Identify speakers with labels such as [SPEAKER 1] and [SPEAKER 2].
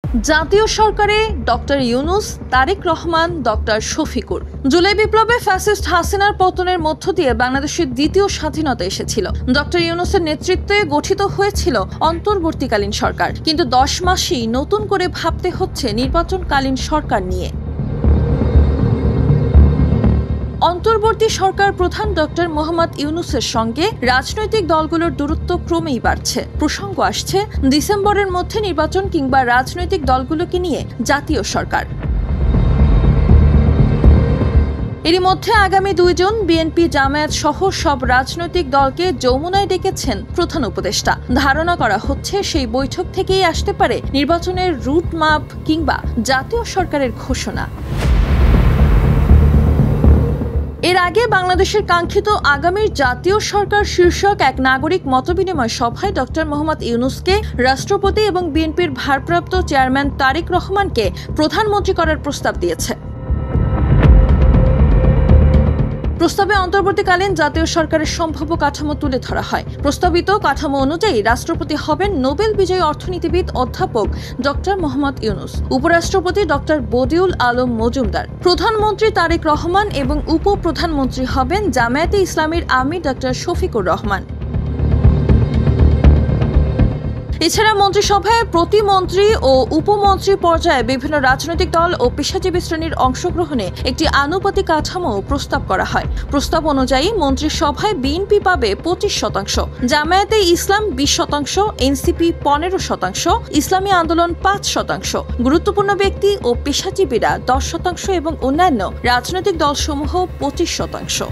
[SPEAKER 1] জাতীয় সরকারে doctor Yunus, Tarique Rahman, doctor Shafiqur. July বিপ্লবে ফ্যাসিস্ট হাসিনার পতনের মধ্য দিয়ে বাংলাদেশের দ্বিতীয় স্বাধীনতা এসেছিল। ডক্টর ইউনূসের নেতৃত্বে গঠিত হয়েছিল অন্তর্বর্তীকালীন সরকার, কিন্তু 10 মাসেই নতুন করে ভাবতে হচ্ছে নির্বাচনকালীন সরকার নিয়ে। অন্তর্বর্তী সরকার প্রধান ডক্টর মোহাম্মদ ইউনূসের সঙ্গে রাজনৈতিক দলগুলোর দূরত্ব ক্রমেই বাড়ছে। প্রসঙ্গ আসছে ডিসেম্বরের মধ্যে নির্বাচন কিংবা রাজনৈতিক দলগুলোকে নিয়ে জাতীয় সরকার। এরই মধ্যে আগামী 2 জুন বিএনপি, জামায়াত সহ সব রাজনৈতিক দলকে যমুনায় ডেকেছেন প্রধান উপদেষ্টা। ধারণা করা হচ্ছে সেই বৈঠক থেকেই আসতে পারে নির্বাচনের রুটম্যাপ কিংবা জাতীয় সরকারের ঘোষণা। এর আগে বাংলাদেশের কাঙ্ক্ষিত আগামীর জাতীয় সরকার শীর্ষক এক নাগরিক মতবিনিময় সভায় ডক্টর মোহাম্মদ ইউনূসকে রাষ্ট্রপতি এবং বিএনপির ভারপ্রাপ্ত চেয়ারম্যান তারেক রহমানকে প্রধানমন্ত্রী করার প্রস্তাব দিয়েছে। প্রস্তাবে অন্তর্বর্তীকালীন জাতীয় সরকারের সম্ভাব্য কাঠামো তুলে ধরা হয়। প্রস্তাবিত কাঠামো অনুযায়ী রাষ্ট্রপতি হবেন নোবেল বিজয়ী অর্থনীতিবিদ অধ্যাপক ডক্টর মোহাম্মদ ইউনূস, উপরাষ্ট্রপতি ডক্টর বদিউল আলম মজুমদার, প্রধানমন্ত্রী তারেক রহমান এবং উপপ্রধানমন্ত্রী হবেন জামায়াতে ইসলামীর আমির ডক্টর শফিকুর রহমান। এছাড়া মন্ত্রিসভায় প্রতিমন্ত্রী ও উপমন্ত্রী পর্যায়ে বিভিন্ন রাজনৈতিক দল ও পেশাজীবী শ্রেণীর অংশগ্রহণে একটি আনুপাতিক কাঠামো প্রস্তাব করা হয়। প্রস্তাব অনুযায়ী মন্ত্রিসভায় বিএনপি পাবে 25%, জামায়াতে ইসলাম 20%, এনসিপি 15%, ইসলামী আন্দোলন 5%, গুরুত্বপূর্ণ ব্যক্তি ও পেশাজীবীরা 10% এবং অন্যান্য রাজনৈতিক দলসমূহ 25%।